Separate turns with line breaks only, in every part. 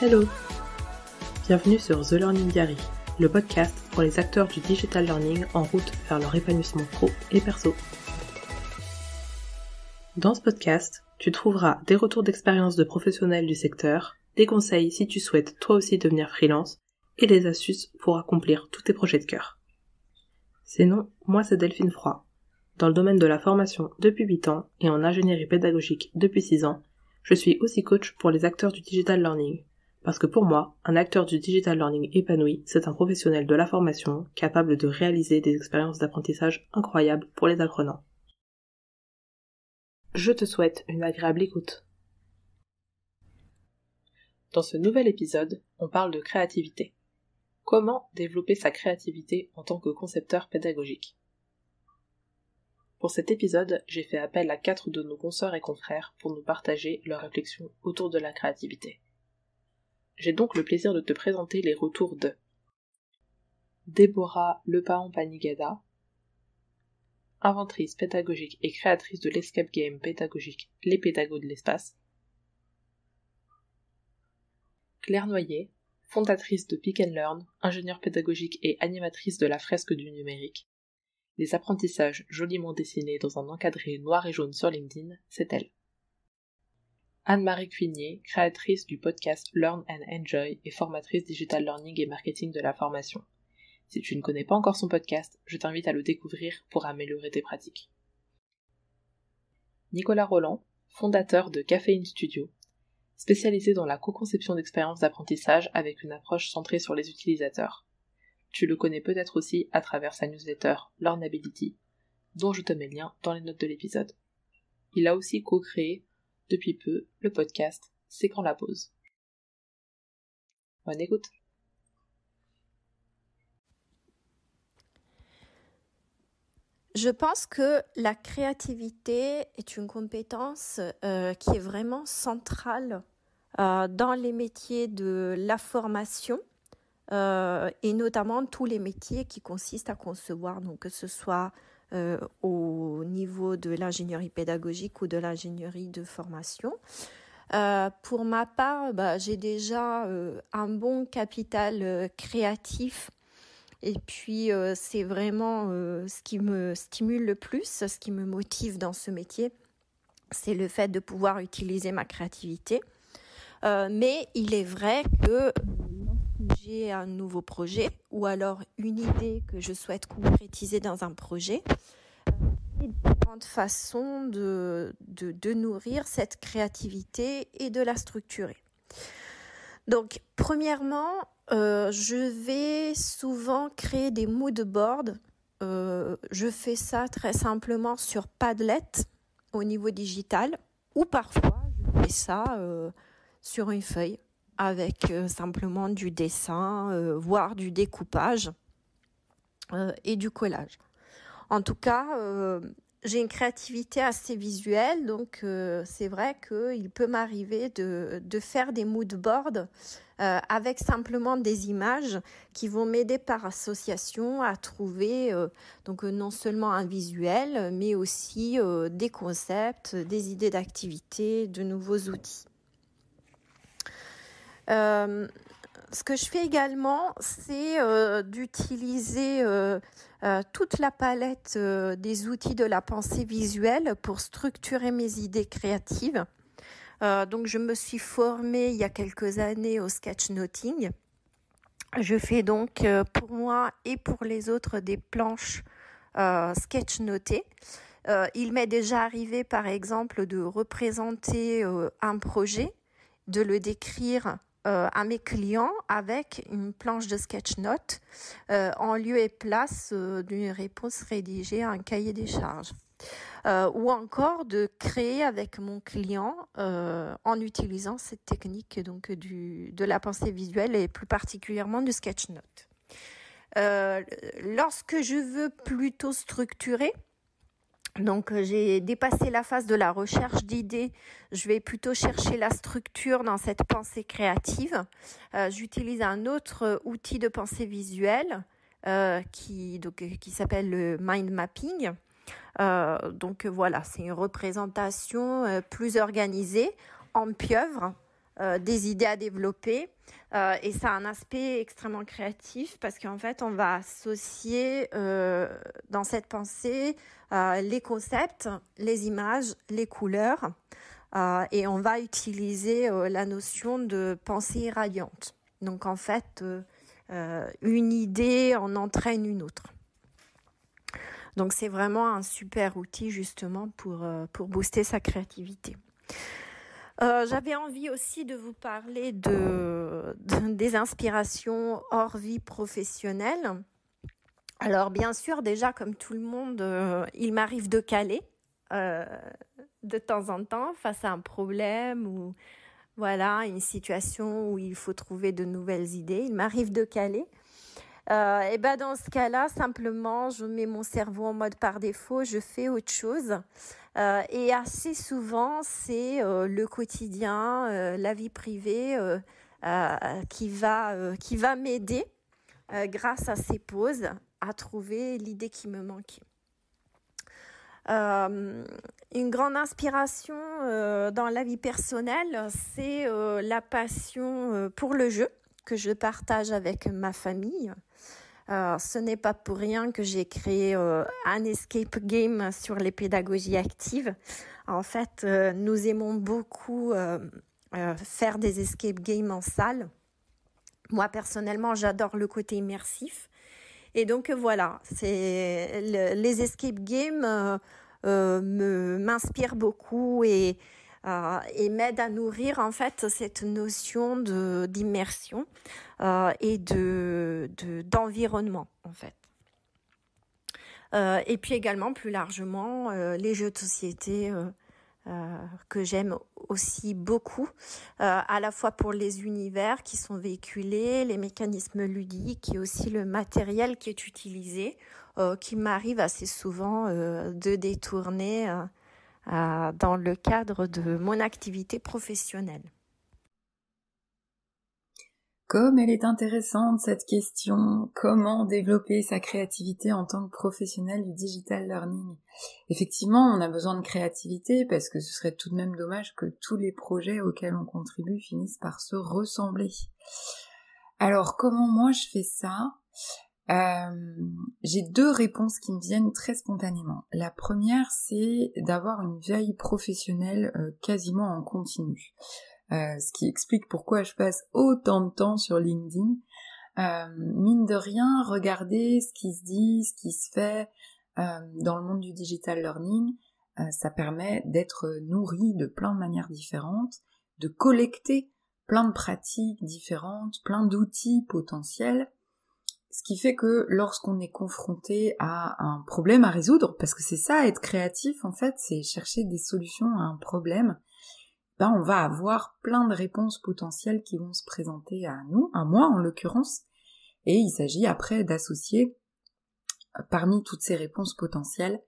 Hello! Bienvenue sur The Learning Diary, le podcast pour les acteurs du digital learning en route vers leur épanouissement pro et perso. Dans ce podcast, tu trouveras des retours d'expérience de professionnels du secteur, des conseils si tu souhaites toi aussi devenir freelance, et des astuces pour accomplir tous tes projets de cœur. Sinon, moi c'est Delphine Froid. Dans le domaine de la formation depuis 8 ans et en ingénierie pédagogique depuis 6 ans, je suis aussi coach pour les acteurs du digital learning. Parce que pour moi, un acteur du digital learning épanoui, c'est un professionnel de la formation capable de réaliser des expériences d'apprentissage incroyables pour les apprenants. Je te souhaite une agréable écoute. Dans ce nouvel épisode, on parle de créativité. Comment développer sa créativité en tant que concepteur pédagogique? Pour cet épisode, j'ai fait appel à 4 de nos consoeurs et confrères pour nous partager leurs réflexions autour de la créativité. J'ai donc le plaisir de te présenter les retours de Déborah Lepaon-Panigada, inventrice pédagogique et créatrice de l'escape game pédagogique Les Pédagogues de l'espace, Claire Noyer, fondatrice de Pick & Learn, ingénieure pédagogique et animatrice de la fresque du numérique. Les apprentissages joliment dessinés dans un encadré noir et jaune sur LinkedIn, c'est elle. Anne-Marie Cuigné, créatrice du podcast Learn and Enjoy et formatrice digital learning et marketing de la formation. Si tu ne connais pas encore son podcast, je t'invite à le découvrir pour améliorer tes pratiques. Nicolas Roland, fondateur de Caféine Studio, spécialisé dans la co-conception d'expériences d'apprentissage avec une approche centrée sur les utilisateurs. Tu le connais peut-être aussi à travers sa newsletter Learnability, dont je te mets le lien dans les notes de l'épisode. Il a aussi co-créé, depuis peu, le podcast C'est quand la pause. Bonne écoute.
Je pense que la créativité est une compétence qui est vraiment centrale dans les métiers de la formation et notamment tous les métiers qui consistent à concevoir, donc que ce soit au niveau de l'ingénierie pédagogique ou de l'ingénierie de formation. Pour ma part, j'ai déjà un bon capital créatif. Et puis, c'est vraiment ce qui me stimule le plus, ce qui me motive dans ce métier, c'est le fait de pouvoir utiliser ma créativité. Mais il est vrai que lorsque j'ai un nouveau projet ou alors une idée que je souhaite concrétiser dans un projet, il y a différentes façons de nourrir cette créativité et de la structurer. Donc, premièrement, je vais souvent créer des mood boards. Je fais ça très simplement sur Padlet au niveau digital ou parfois je fais ça sur une feuille avec simplement du dessin, voire du découpage et du collage. En tout cas, j'ai une créativité assez visuelle, donc c'est vrai qu'il peut m'arriver de faire des mood boards avec simplement des images qui vont m'aider par association à trouver donc non seulement un visuel, mais aussi des concepts, des idées d'activités, de nouveaux outils. Ce que je fais également, c'est d'utiliser toute la palette des outils de la pensée visuelle pour structurer mes idées créatives. Donc, je me suis formée il y a quelques années au sketchnoting. Je fais donc pour moi et pour les autres des planches sketchnotées. Il m'est déjà arrivé, par exemple, de représenter un projet, de le décrire à mes clients avec une planche de sketch notes en lieu et place d'une réponse rédigée à un cahier des charges. Ou encore de créer avec mon client en utilisant cette technique donc de la pensée visuelle et plus particulièrement du sketch note. Lorsque je veux plutôt structurer, donc j'ai dépassé la phase de la recherche d'idées, je vais plutôt chercher la structure dans cette pensée créative. J'utilise un autre outil de pensée visuelle qui s'appelle le mind mapping. Donc voilà, c'est une représentation plus organisée en pieuvre des idées à développer. Et ça a un aspect extrêmement créatif parce qu'en fait, on va associer dans cette pensée les concepts, les images, les couleurs. Et on va utiliser la notion de pensée irradiante. Donc en fait, une idée en entraîne une autre. Donc c'est vraiment un super outil justement pour booster sa créativité. J'avais envie aussi de vous parler des inspirations hors vie professionnelle. Alors bien sûr, déjà comme tout le monde, il m'arrive de caler de temps en temps face à un problème ou voilà, une situation où il faut trouver de nouvelles idées. Il m'arrive de caler. Et ben dans ce cas-là, simplement, je mets mon cerveau en mode par défaut, je fais autre chose. Et assez souvent, c'est le quotidien, la vie privée qui va m'aider grâce à ces pauses à trouver l'idée qui me manquait. Une grande inspiration dans la vie personnelle, c'est la passion pour le jeu que je partage avec ma famille. Ce n'est pas pour rien que j'ai créé un escape game sur les pédagogies actives. En fait, nous aimons beaucoup faire des escape games en salle. Moi, personnellement, j'adore le côté immersif. Et donc, voilà, les escape games m'inspirent beaucoup et m'aident à nourrir, en fait, cette notion d'immersion et d'environnement, en fait. Et puis également, plus largement, les jeux de société que j'aime aussi beaucoup, à la fois pour les univers qui sont véhiculés, les mécanismes ludiques et aussi le matériel qui est utilisé, qui m'arrive assez souvent de détourner dans le cadre de mon activité professionnelle.
Comme elle est intéressante cette question, comment développer sa créativité en tant que professionnel du digital learning? Effectivement, on a besoin de créativité parce que ce serait tout de même dommage que tous les projets auxquels on contribue finissent par se ressembler. Alors, comment moi je fais ça? J'ai deux réponses qui me viennent très spontanément. La première, c'est d'avoir une veille professionnelle quasiment en continu. Ce qui explique pourquoi je passe autant de temps sur LinkedIn. Mine de rien, regarder ce qui se dit, ce qui se fait dans le monde du digital learning, ça permet d'être nourri de plein de manières différentes, de collecter plein de pratiques différentes, plein d'outils potentiels, ce qui fait que lorsqu'on est confronté à un problème à résoudre, parce que c'est ça, être créatif en fait, c'est chercher des solutions à un problème, on va avoir plein de réponses potentielles qui vont se présenter à nous, à moi en l'occurrence, et il s'agit après d'associer parmi toutes ces réponses potentielles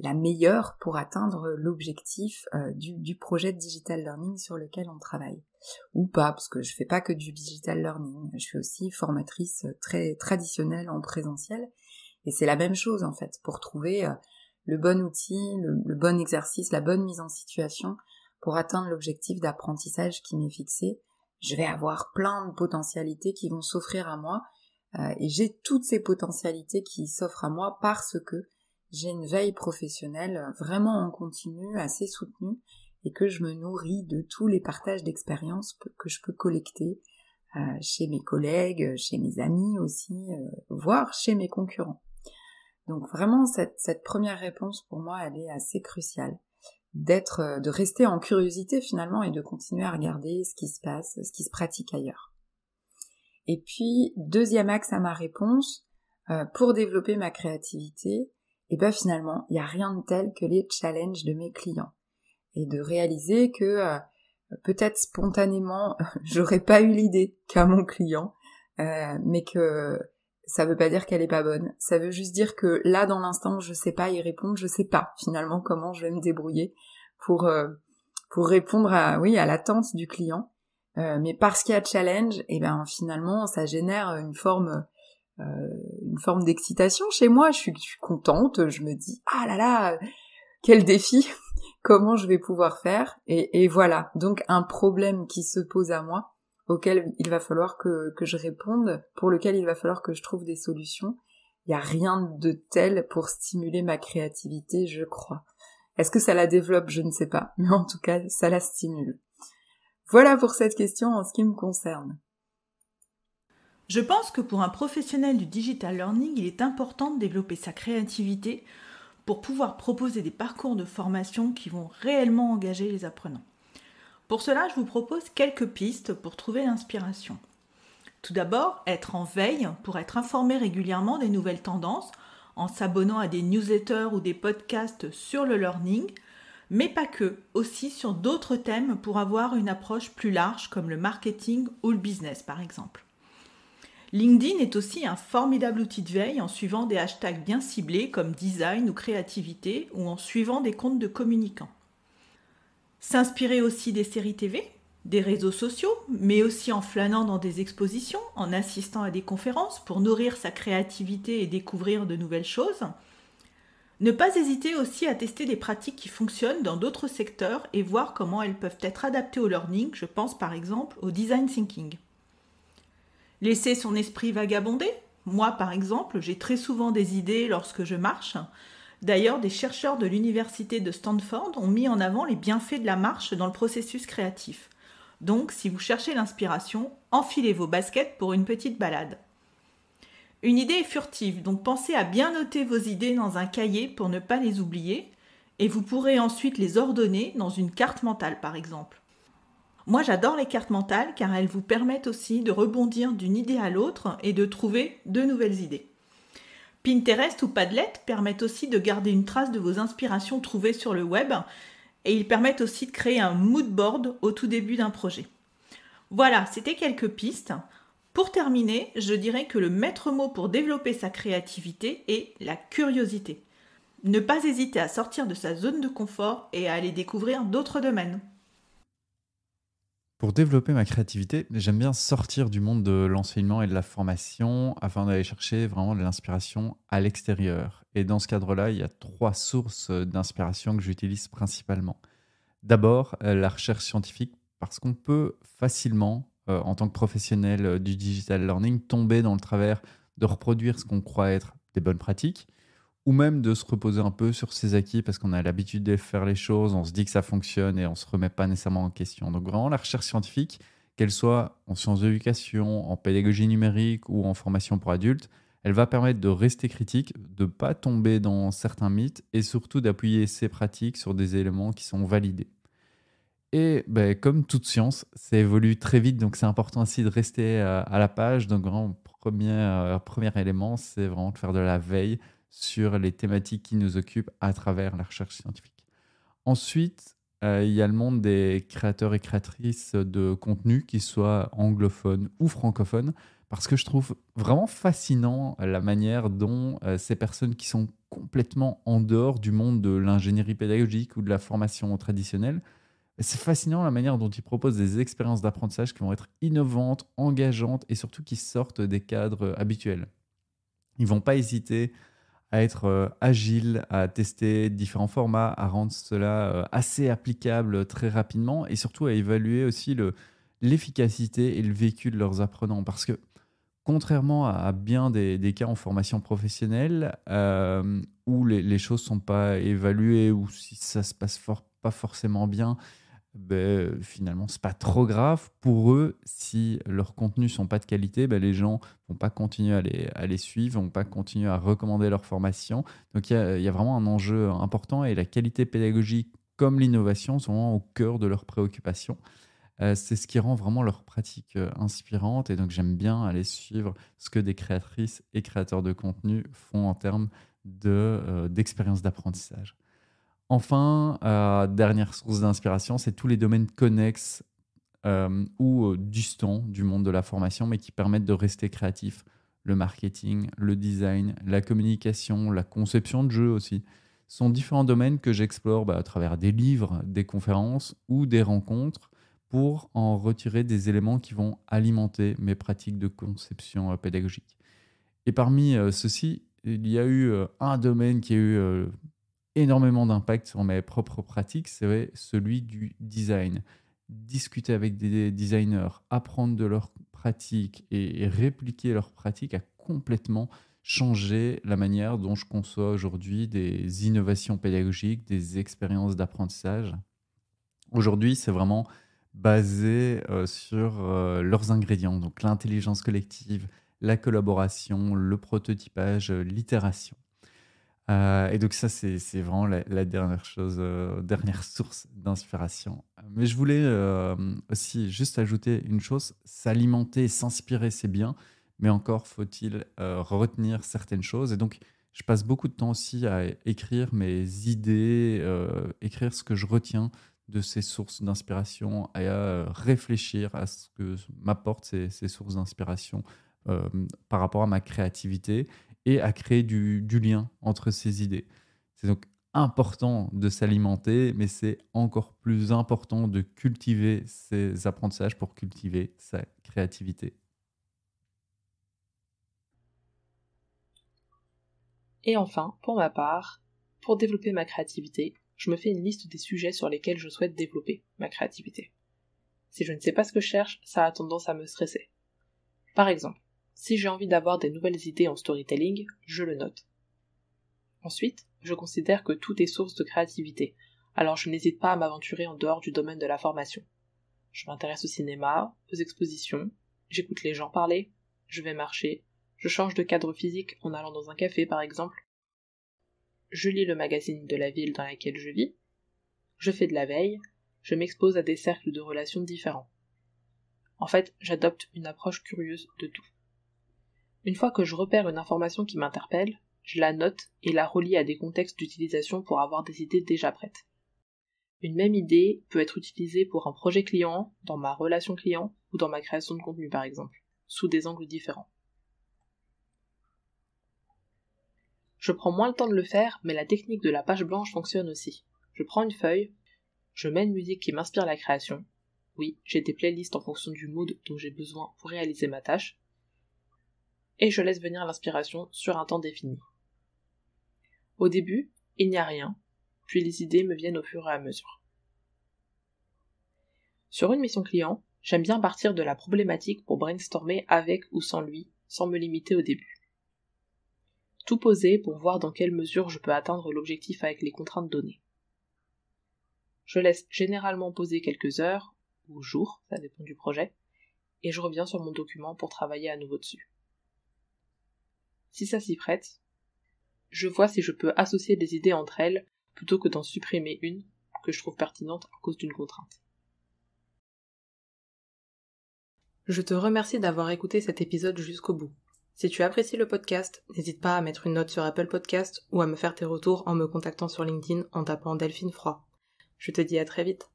la meilleure pour atteindre l'objectif du projet de digital learning sur lequel on travaille. Ou pas, parce que je fais pas que du digital learning, je suis aussi formatrice très traditionnelle en présentiel, et c'est la même chose en fait, pour trouver le bon outil, le bon exercice, la bonne mise en situation, pour atteindre l'objectif d'apprentissage qui m'est fixé, je vais avoir plein de potentialités qui vont s'offrir à moi, et j'ai toutes ces potentialités qui s'offrent à moi parce que j'ai une veille professionnelle vraiment en continu, assez soutenue, et que je me nourris de tous les partages d'expériences que je peux collecter chez mes collègues, chez mes amis aussi, voire chez mes concurrents. Donc vraiment, cette première réponse pour moi, elle est assez cruciale. De rester en curiosité finalement et de continuer à regarder ce qui se passe, ce qui se pratique ailleurs. Et puis, deuxième axe à ma réponse, pour développer ma créativité, et finalement, il n'y a rien de tel que les challenges de mes clients. Et de réaliser que peut-être spontanément, j'aurais pas eu l'idée qu'à mon client, mais que ça veut pas dire qu'elle est pas bonne. Ça veut juste dire que là, dans l'instant, je sais pas y répondre, je sais pas finalement comment je vais me débrouiller pour répondre à l'attente du client. Mais parce qu'il y a challenge, finalement, ça génère une forme d'excitation chez moi. Je suis contente, je me dis ah là là, quel défi, comment je vais pouvoir faire, et voilà, donc un problème qui se pose à moi, auquel il va falloir que je réponde, pour lequel il va falloir que je trouve des solutions. Il n'y a rien de tel pour stimuler ma créativité, je crois. Est-ce que ça la développe? Je ne sais pas, mais en tout cas, ça la stimule. Voilà pour cette question en ce qui me concerne.
Je pense que pour un professionnel du digital learning, il est important de développer sa créativité pour pouvoir proposer des parcours de formation qui vont réellement engager les apprenants. Pour cela, je vous propose quelques pistes pour trouver l'inspiration. Tout d'abord, être en veille pour être informé régulièrement des nouvelles tendances en s'abonnant à des newsletters ou des podcasts sur le learning, mais pas que, aussi sur d'autres thèmes pour avoir une approche plus large comme le marketing ou le business par exemple. LinkedIn est aussi un formidable outil de veille en suivant des hashtags bien ciblés comme design ou créativité ou en suivant des comptes de communicants. S'inspirer aussi des séries TV, des réseaux sociaux, mais aussi en flânant dans des expositions, en assistant à des conférences pour nourrir sa créativité et découvrir de nouvelles choses. Ne pas hésiter aussi à tester des pratiques qui fonctionnent dans d'autres secteurs et voir comment elles peuvent être adaptées au learning, je pense par exemple au design thinking. Laisser son esprit vagabonder. Moi, par exemple, j'ai très souvent des idées lorsque je marche. D'ailleurs, des chercheurs de l'université de Stanford ont mis en avant les bienfaits de la marche dans le processus créatif. Donc, si vous cherchez l'inspiration, enfilez vos baskets pour une petite balade. Une idée est furtive, donc pensez à bien noter vos idées dans un cahier pour ne pas les oublier, et vous pourrez ensuite les ordonner dans une carte mentale, par exemple. Moi, j'adore les cartes mentales car elles vous permettent aussi de rebondir d'une idée à l'autre et de trouver de nouvelles idées. Pinterest ou Padlet permettent aussi de garder une trace de vos inspirations trouvées sur le web et ils permettent aussi de créer un mood board au tout début d'un projet. Voilà, c'était quelques pistes. Pour terminer, je dirais que le maître mot pour développer sa créativité est la curiosité. Ne pas hésiter à sortir de sa zone de confort et à aller découvrir d'autres domaines.
Pour développer ma créativité, j'aime bien sortir du monde de l'enseignement et de la formation afin d'aller chercher vraiment de l'inspiration à l'extérieur. Et dans ce cadre-là, il y a 3 sources d'inspiration que j'utilise principalement. D'abord, la recherche scientifique, parce qu'on peut facilement, en tant que professionnel du digital learning, tomber dans le travers de reproduire ce qu'on croit être des bonnes pratiques, ou même de se reposer un peu sur ses acquis parce qu'on a l'habitude de faire les choses, on se dit que ça fonctionne et on ne se remet pas nécessairement en question. Donc vraiment, la recherche scientifique, qu'elle soit en sciences de l'éducation, en pédagogie numérique ou en formation pour adultes, elle va permettre de rester critique, de ne pas tomber dans certains mythes et surtout d'appuyer ses pratiques sur des éléments qui sont validés. Et ben, comme toute science, ça évolue très vite, donc c'est important aussi de rester à la page. Donc vraiment, premier élément, c'est vraiment de faire de la veille sur les thématiques qui nous occupent à travers la recherche scientifique. Ensuite, il y a le monde des créateurs et créatrices de contenu, qu'ils soient anglophones ou francophones, parce que je trouve vraiment fascinant la manière dont ces personnes qui sont complètement en dehors du monde de l'ingénierie pédagogique ou de la formation traditionnelle, c'est fascinant la manière dont ils proposent des expériences d'apprentissage qui vont être innovantes, engageantes et surtout qui sortent des cadres habituels. Ils ne vont pas hésiter à être agile, à tester différents formats, à rendre cela assez applicable très rapidement et surtout à évaluer aussi l'efficacité et le vécu de leurs apprenants. Parce que contrairement à bien des cas en formation professionnelle où les choses ne sont pas évaluées ou si ça se passe pas forcément bien, ben, finalement, c'est pas trop grave. Pour eux, si leurs contenus sont pas de qualité, ben, les gens vont pas continuer à les suivre, vont pas continuer à recommander leur formation. Donc, il y a vraiment un enjeu important et la qualité pédagogique comme l'innovation sont vraiment au cœur de leurs préoccupations. C'est ce qui rend vraiment leur pratique inspirante et donc j'aime bien aller suivre ce que des créatrices et créateurs de contenu font en termes d'expérience d'apprentissage. Enfin, dernière source d'inspiration, c'est tous les domaines connexes ou distants du monde de la formation, mais qui permettent de rester créatif. Le marketing, le design, la communication, la conception de jeux aussi, sont différents domaines que j'explore à travers des livres, des conférences ou des rencontres pour en retirer des éléments qui vont alimenter mes pratiques de conception pédagogique. Et parmi ceux-ci, il y a eu un domaine qui a eu énormément d'impact sur mes propres pratiques, c'est celui du design. Discuter avec des designers, apprendre de leurs pratiques et répliquer leurs pratiques a complètement changé la manière dont je conçois aujourd'hui des innovations pédagogiques, des expériences d'apprentissage. Aujourd'hui, c'est vraiment basé sur leurs ingrédients, donc l'intelligence collective, la collaboration, le prototypage, l'itération. Et donc ça, c'est vraiment la dernière chose, dernière source d'inspiration. Mais je voulais aussi juste ajouter une chose, s'alimenter, s'inspirer, c'est bien, mais encore faut-il retenir certaines choses. Et donc, je passe beaucoup de temps aussi à écrire mes idées, écrire ce que je retiens de ces sources d'inspiration, et à réfléchir à ce que m'apportent ces sources d'inspiration par rapport à ma créativité, et à créer du lien entre ces idées. C'est donc important de s'alimenter, mais c'est encore plus important de cultiver ses apprentissages pour cultiver sa créativité.
Et enfin, pour ma part, pour développer ma créativité, je me fais une liste des sujets sur lesquels je souhaite développer ma créativité. Si je ne sais pas ce que je cherche, ça a tendance à me stresser. Par exemple, si j'ai envie d'avoir des nouvelles idées en storytelling, je le note. Ensuite, je considère que tout est source de créativité, alors je n'hésite pas à m'aventurer en dehors du domaine de la formation. Je m'intéresse au cinéma, aux expositions, j'écoute les gens parler, je vais marcher, je change de cadre physique en allant dans un café par exemple, je lis le magazine de la ville dans laquelle je vis, je fais de la veille, je m'expose à des cercles de relations différents. En fait, j'adopte une approche curieuse de tout. Une fois que je repère une information qui m'interpelle, je la note et la relie à des contextes d'utilisation pour avoir des idées déjà prêtes. Une même idée peut être utilisée pour un projet client, dans ma relation client ou dans ma création de contenu par exemple, sous des angles différents. Je prends moins le temps de le faire, mais la technique de la page blanche fonctionne aussi. Je prends une feuille, je mets une musique qui m'inspire la création. Oui, j'ai des playlists en fonction du mood dont j'ai besoin pour réaliser ma tâche. Et je laisse venir l'inspiration sur un temps défini. Au début, il n'y a rien, puis les idées me viennent au fur et à mesure. Sur une mission client, j'aime bien partir de la problématique pour brainstormer avec ou sans lui, sans me limiter au début. Tout poser pour voir dans quelle mesure je peux atteindre l'objectif avec les contraintes données. Je laisse généralement poser quelques heures, ou jours, ça dépend du projet, et je reviens sur mon document pour travailler à nouveau dessus. Si ça s'y prête, je vois si je peux associer des idées entre elles plutôt que d'en supprimer une que je trouve pertinente à cause d'une contrainte. Je te remercie d'avoir écouté cet épisode jusqu'au bout. Si tu apprécies le podcast, n'hésite pas à mettre une note sur Apple Podcast ou à me faire tes retours en me contactant sur LinkedIn en tapant Delphine Froid. Je te dis à très vite.